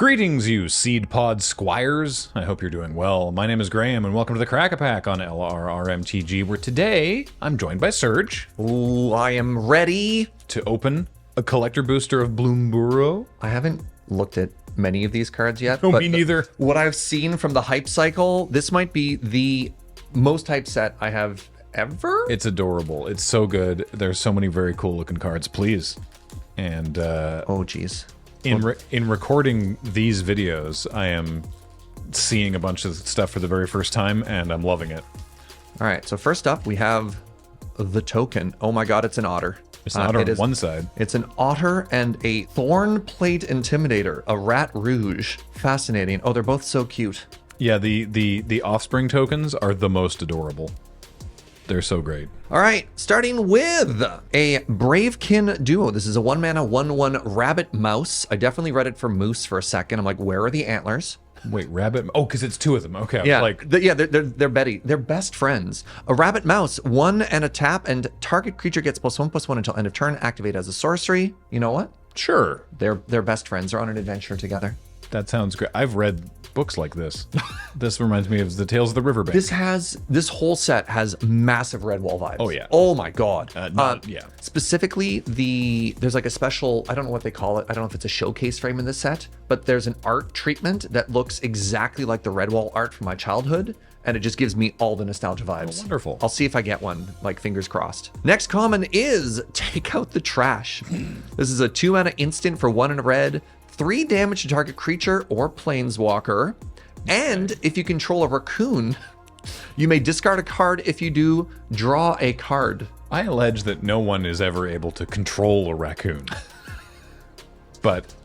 Greetings, you Seed Pod Squires. I hope you're doing well. My name is Graham, and welcome to the Crack-A-Pack on LRRMTG, where today I'm joined by Serge. Ooh, I am ready to open a collector booster of Bloomburrow. I haven't looked at many of these cards yet. No, me neither. What I've seen from the hype cycle, this might be the most hype set I have ever. It's adorable. It's so good. There's so many very cool looking cards. Please. And oh, geez. In recording these videos, I am seeing a bunch of stuff for the very first time, and I'm loving it. All right, so first up, we have the token. Oh my god, it's an otter. It's an otter on one side. It's an otter and a thorn plate intimidator, a rat rouge. Fascinating. Oh, they're both so cute. Yeah, the offspring tokens are the most adorable. They're so great. All right, starting with a Bravekin duo. This is a 1-mana 1/1 rabbit mouse. I definitely read it for moose for a second. I'm like, where are the antlers? Wait, rabbit? Oh, because it's two of them. Okay, yeah, they're Betty. They're best friends. A rabbit mouse, 1 and a tap, and target creature gets +1/+1 until end of turn. Activate as a sorcery. You know what? Sure. They're best friends. They're on an adventure together. That sounds great. I've read books like this. This reminds me of the Tales of the Riverbank. This whole set has massive Redwall vibes. Oh yeah. Oh my god. Yeah. Specifically, there's like a special, I don't know what they call it. I don't know if it's a showcase frame in this set, but there's an art treatment that looks exactly like the Redwall art from my childhood, and it just gives me all the nostalgia vibes. Oh, wonderful. I'll see if I get one, like fingers crossed. Next common is Take Out the Trash. This is a 2-mana instant for 1 and a red. 3 damage to target creature or planeswalker. And if you control a raccoon, you may discard a card. If you do, draw a card. I allege that no one is ever able to control a raccoon. But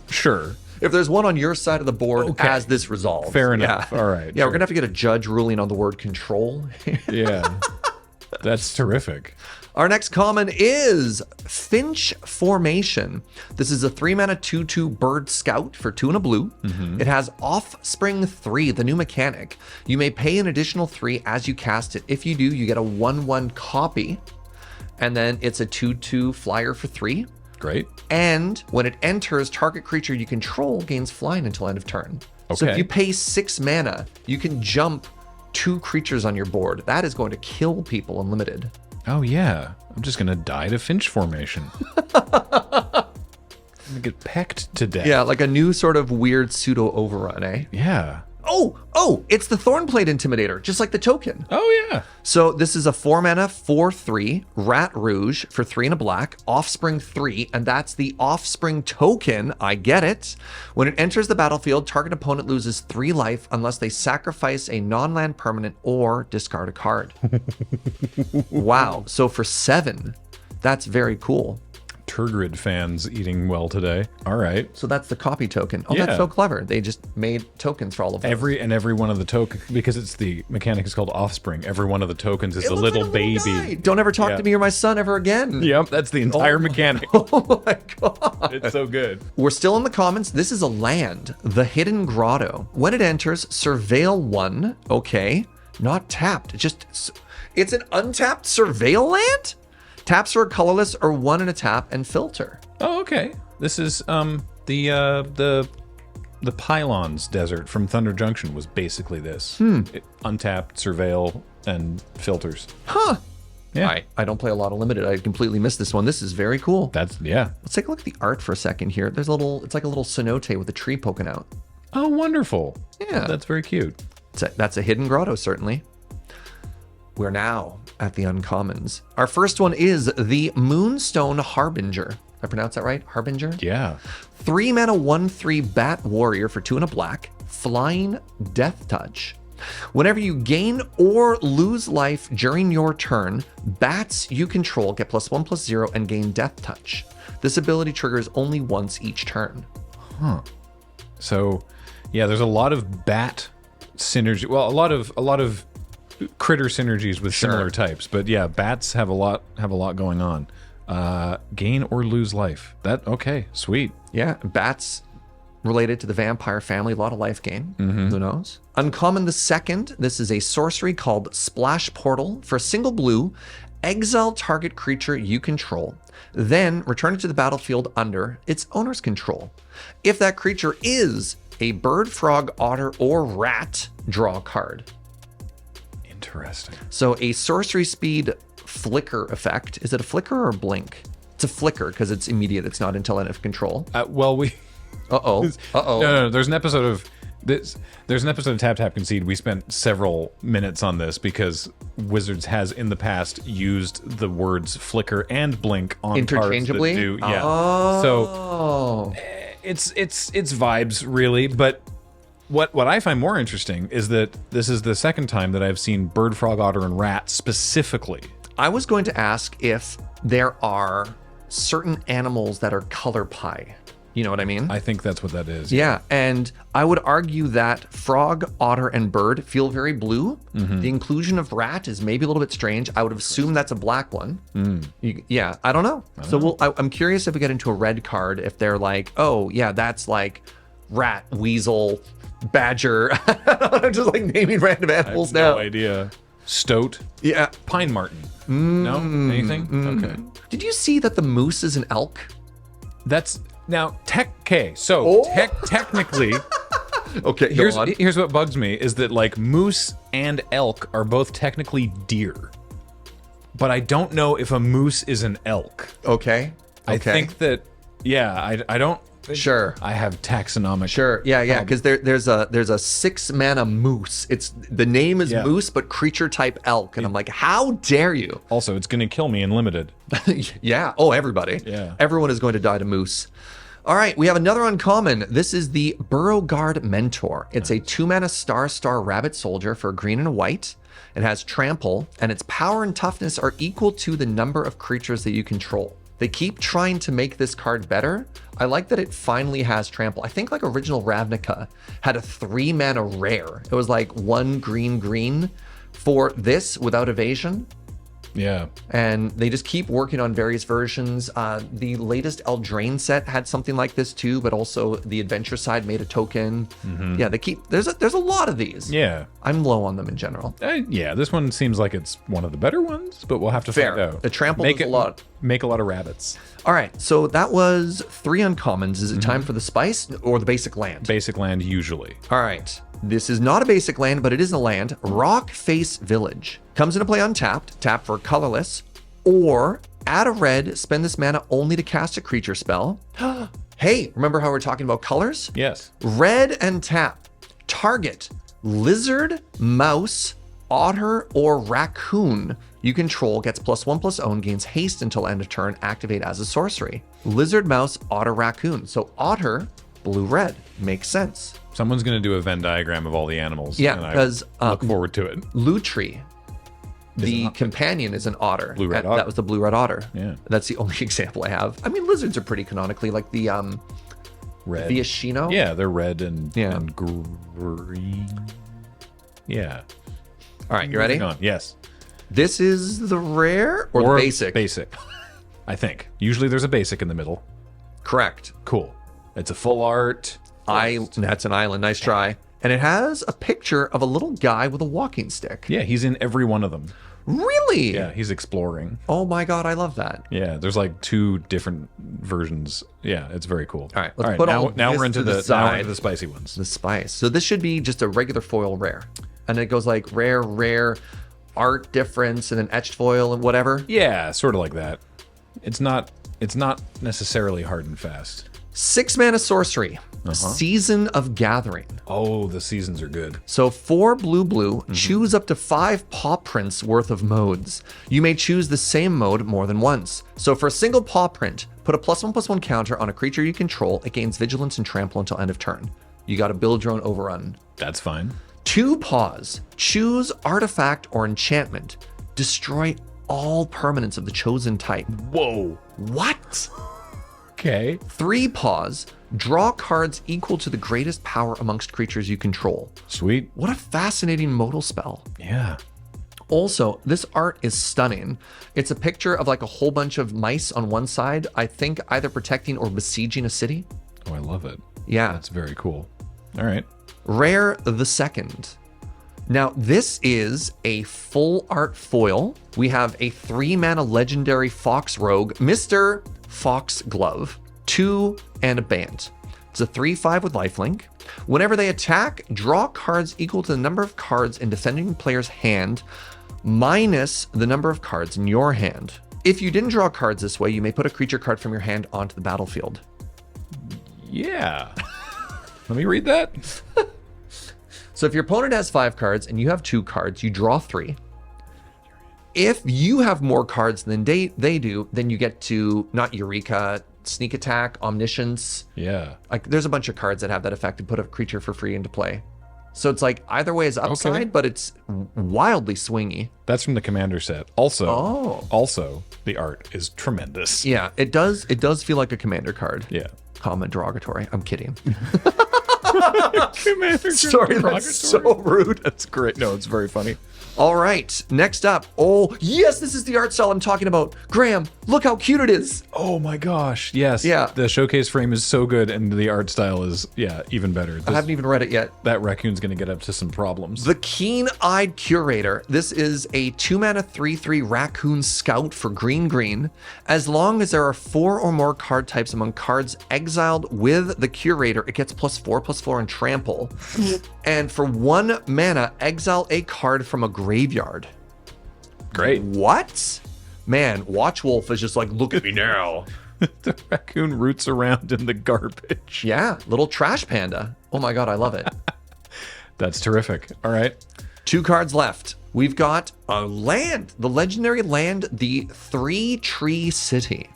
sure. If there's one on your side of the board as this resolves. Fair enough. Yeah. All right. Yeah, sure. We're going to have to get a judge ruling on the word control. Yeah. That's terrific. Our next common is Finch Formation. This is a 3-mana 2/2 bird scout for 2 and a blue. Mm-hmm. It has Offspring 3, the new mechanic. You may pay an additional 3 as you cast it. If you do, you get a 1/1 copy. And then it's a 2/2 flyer for 3. Great. And when it enters, target creature you control gains flying until end of turn. Okay. So if you pay 6 mana, you can jump 2 creatures on your board. That is going to kill people unlimited. Oh yeah, I'm just gonna die to Finch Formation. I'm gonna get pecked to death. Yeah, like a new sort of weird pseudo overrun, eh? Yeah. Oh, it's the Thornplate Intimidator, just like the token. Oh yeah. So this is a 4-mana 4/3 Rat Rouge for 3 and a black, Offspring 3, and that's the Offspring token. I get it. When it enters the battlefield, target opponent loses 3 life unless they sacrifice a non-land permanent or discard a card. Wow. So for 7, that's very cool. Turgid fans eating well today. All right. So that's the copy token. Oh, yeah. That's so clever. They just made tokens for all of them. Every one of the tokens, because it's the mechanic is called Offspring. Every one of the tokens is a little baby. Guy. Don't ever talk to me or my son ever again. Yep, that's the entire mechanic. Oh my god. It's so good. We're still in the comments. This is a land, the Hidden Grotto. When it enters, surveil 1. Okay. Not tapped. It's an untapped surveil land? Taps for a colorless or 1 and a tap and filter. Oh, okay. This is the Pylons Desert from Thunder Junction was basically this. Untapped, surveil, and filters. Huh. Yeah. I don't play a lot of limited. I completely missed this one. This is very cool. Yeah. Let's take a look at the art for a second here. It's like a little cenote with a tree poking out. Oh, wonderful. Yeah. That's very cute. That's a Hidden Grotto, certainly. We're now at the uncommons. Our first one is the Moonstone Harbinger. Did I pronounce that right? Harbinger? Yeah. 3-mana 1/3 Bat Warrior for 2 and a black. Flying Death Touch. Whenever you gain or lose life during your turn, bats you control get +1/+0 and gain Death Touch. This ability triggers only once each turn. Huh. So, yeah, there's a lot of bat synergy. Well, a lot of critter synergies with similar types, but yeah, bats have a lot going on. Gain or lose life. Okay, sweet. Yeah, bats related to the vampire family, a lot of life gain. Who knows? Uncommon the second. This is a sorcery called Splash Portal for a single blue. Exile target creature you control, then return it to the battlefield under its owner's control. If that creature is a bird, frog, otter, or rat, draw a card. Interesting. So a sorcery speed flicker effect. Is it a flicker or a blink? It's a flicker because it's immediate. It's not until end of control. Well, we. Uh-oh. Uh-oh. No. There's an episode of this. There's an episode of Tap Tap Concede. We spent several minutes on this because Wizards has in the past used the words flicker and blink on interchangeably. Cards that do, yeah. Oh. So it's vibes really, but what I find more interesting is that this is the second time that I've seen bird, frog, otter, and rat specifically. I was going to ask if there are certain animals that are color pie. You know what I mean? I think that's what that is. Yeah, and I would argue that frog, otter, and bird feel very blue. The inclusion of rat is maybe a little bit strange. I would assume that's a black one. Yeah, I don't know. I'm curious if we get into a red card, if they're like, oh, yeah, that's like rat, weasel, badger. I'm just like naming random animals now. No idea. Stoat. Yeah. Pine marten. No? Anything? Okay. Did you see that the moose is an elk? That's... Now, technically, Okay, here's what bugs me, is that, like, moose and elk are both technically deer. But I don't know if a moose is an elk. Okay. I think that, yeah, I don't... Sure. I have taxonomic... Sure, yeah, because there's a 6-mana moose. The name is moose, but creature type elk. And I'm like, how dare you? Also, it's going to kill me in limited. Yeah. Oh, everybody. Yeah. Everyone is going to die to moose. All right, we have another uncommon. This is the Beauregard Mentor. It's a 2-mana star rabbit soldier for green and white. It has trample, and its power and toughness are equal to the number of creatures that you control. They keep trying to make this card better. I like that it finally has trample. I think like original Ravnica had a 3-mana rare. It was like 1 green for this without evasion. Yeah. And they just keep working on various versions. The latest Eldraine set had something like this too, but also the adventure side made a token. Yeah, they keep there's a lot of these. Yeah. I'm low on them in general. Yeah, this one seems like it's one of the better ones, but we'll have to find out. The trample is a lot. Make a lot of rabbits. All right, so that was 3 uncommons. Is it time for the spice or the basic land? Basic land usually. All right. This is not a basic land, but it is a land. Rock Face Village. Comes into play untapped. Tap for colorless. Or add a red, spend this mana only to cast a creature spell. Hey, remember how we're talking about colors? Yes. Red and tap. Target lizard, mouse, otter, or raccoon you control gets +1/+own, gains haste until end of turn, activate as a sorcery. Lizard, mouse, otter, raccoon. So otter, blue, red. Makes sense. Someone's going to do a Venn diagram of all the animals. Yeah, and I because look forward to it. Lutri, the companion, is an otter. Blue-red otter. That was the blue-red otter. Yeah. That's the only example I have. I mean, lizards are pretty canonically, like the Red. Viashino. Yeah, they're red and green. Yeah. All right, you ready? Moving on. Yes. This is the rare or the basic? Basic. I think. Usually there's a basic in the middle. Correct. Cool. It's a full art. That's an island. Nice try. And it has a picture of a little guy with a walking stick. Yeah, he's in every one of them. Really? Yeah, he's exploring. Oh my god, I love that. Yeah, there's like 2 different versions. Yeah, it's very cool. All right, let's put now we're into the spicy ones. The spice. So this should be just a regular foil rare. And it goes like rare, art difference, and an etched foil and whatever. Yeah, sort of like that. It's not necessarily hard and fast. 6-mana sorcery. Season of Gathering. Oh, the seasons are good. So 4 blue, choose up to 5 paw prints worth of modes. You may choose the same mode more than once. So for a single paw print, put a +1/+1 counter on a creature you control. It gains vigilance and trample until end of turn. You got to build your own overrun. That's fine. 2 paws, choose artifact or enchantment. Destroy all permanents of the chosen type. Whoa. What? Okay. 3 paws, draw cards equal to the greatest power amongst creatures you control. Sweet. What a fascinating modal spell. Yeah. Also, this art is stunning. It's a picture of like a whole bunch of mice on one side, I think either protecting or besieging a city. Oh, I love it. Yeah. That's very cool. All right. Rare the second. Now, this is a full art foil. We have a 3-mana legendary Fox Rogue, Mr. Foxglove, 2 and a band. It's a 3/5 with lifelink. Whenever they attack, draw cards equal to the number of cards in defending player's hand minus the number of cards in your hand. If you didn't draw cards this way, you may put a creature card from your hand onto the battlefield. Yeah. Let me read that. So if your opponent has 5 cards and you have 2 cards, you draw 3. If you have more cards than they do, then you get to not Eureka, Sneak Attack, Omniscience. Yeah. Like there's a bunch of cards that have that effect to put a creature for free into play. So it's like either way is upside, Okay. but it's wildly swingy. That's from the Commander set. Also, the art is tremendous. Yeah, it does feel like a commander card. Yeah. Comma derogatory. I'm kidding. Commander Sorry, that's so rude. That's great. No, it's very funny. All right, next up. Oh, yes, this is the art style I'm talking about. Graham, look how cute it is. Oh my gosh. Yes. Yeah. The showcase frame is so good and the art style is, even better. I haven't even read it yet. That raccoon's going to get up to some problems. The Keen-Eyed Curator. This is a 2-mana 3/3 Raccoon Scout for green. As long as there are 4 or more card types among cards exiled with the Curator, it gets +4/+4 and trample. And for 1 mana, exile a card from a graveyard. Great. What? Man, Watchwolf is just like, look at me now. The raccoon roots around in the garbage. Yeah, little trash panda. Oh my god, I love it. That's terrific. All right. 2 cards left. We've got a land, the legendary land, the 3-Tree City.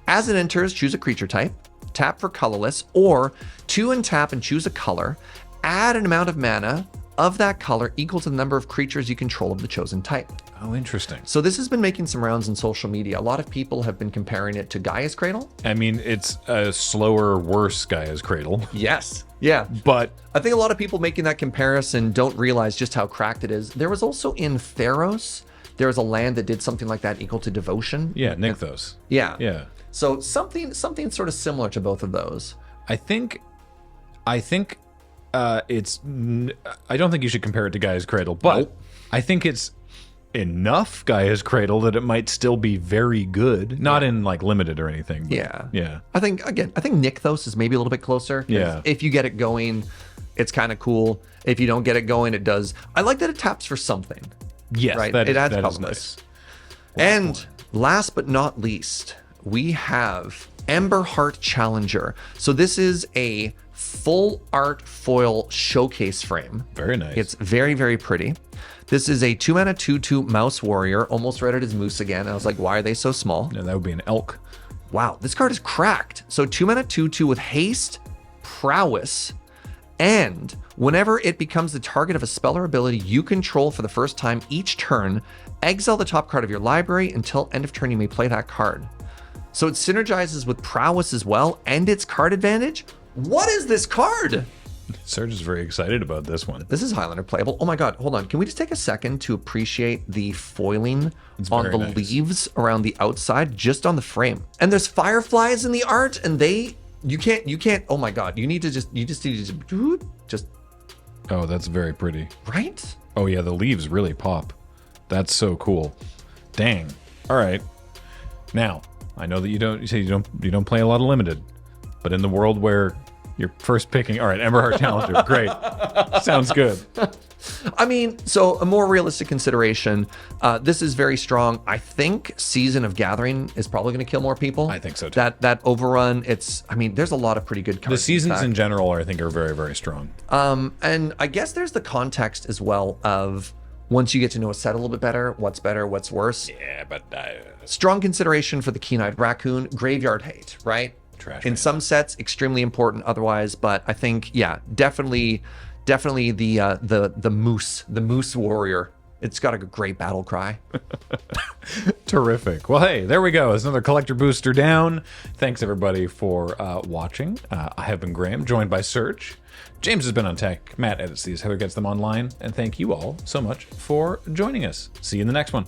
As it enters, choose a creature type, tap for colorless, or 2 and tap and choose a color. Add an amount of mana of that color equal to the number of creatures you control of the chosen type. Oh, interesting. So this has been making some rounds in social media. A lot of people have been comparing it to Gaia's Cradle. I mean, it's a slower, worse Gaia's Cradle. Yes. Yeah. But I think a lot of people making that comparison don't realize just how cracked it is. There was also in Theros, there was a land that did something like that equal to Devotion. yeah, Nykthos. Yeah. Yeah. So something sort of similar to both of those. I think it's. I don't think you should compare it to Gaia's Cradle, but Nope. I think it's enough Gaia's Cradle that it might still be very good. Not in like limited or anything. But Yeah. Yeah. I think Nykthos is maybe a little bit closer. 'Cause Yeah. If you get it going, it's kind of cool. If you don't get it going, it does. I like that it taps for something. Yes. Right. That It is, adds that is colorless. nice. And last but not least, we have Emberheart Challenger. So this is a full art foil showcase frame. Very nice. It's very, very pretty. This is a 2-mana 2/2 Mouse Warrior. Almost read it as Moose again. I was like, why are they so small? No, that would be an elk. Wow, this card is cracked. So 2-mana 2/2 with haste, prowess, and whenever it becomes the target of a spell or ability you control for the first time each turn, exile the top card of your library. Until end of turn, you may play that card. So it synergizes with prowess as well, and its card advantage. What is this card? Serge is very excited about this one. This is Highlander playable. Oh my god, hold on. Can we just take a second to appreciate the foiling on very the nice. leaves around the outside, just on the frame? And there's fireflies in the art, and you can't, oh my god, you just need to just, Oh, that's very pretty. right? Oh yeah, the leaves really pop. That's so cool. Dang. All right. Now, I know that you don't play a lot of limited, but in the world where you're first picking, all right, Emberheart Challenger, great. Sounds good. I mean, so a more realistic consideration, this is very strong. I think Season of Gathering is probably going to kill more people. I think so too. That overrun, there's a lot of pretty good cards. The seasons fact. in general, I think, are very, very strong. And I guess there's the context as well of once you get to know a set a little bit better, what's worse. Yeah, but Strong consideration for the Keen-Eyed Raccoon, Graveyard Hate, right? Trash In man. some sets, extremely important otherwise, but I think, yeah, definitely the Moose Warrior. It's got a great battle cry. Terrific. Well, hey, there we go. There's another collector booster down. Thanks everybody for watching. I have been Graham, joined by Serge. James has been on tech. Matt edits these. Heather gets them online. And thank you all so much for joining us. See you in the next one.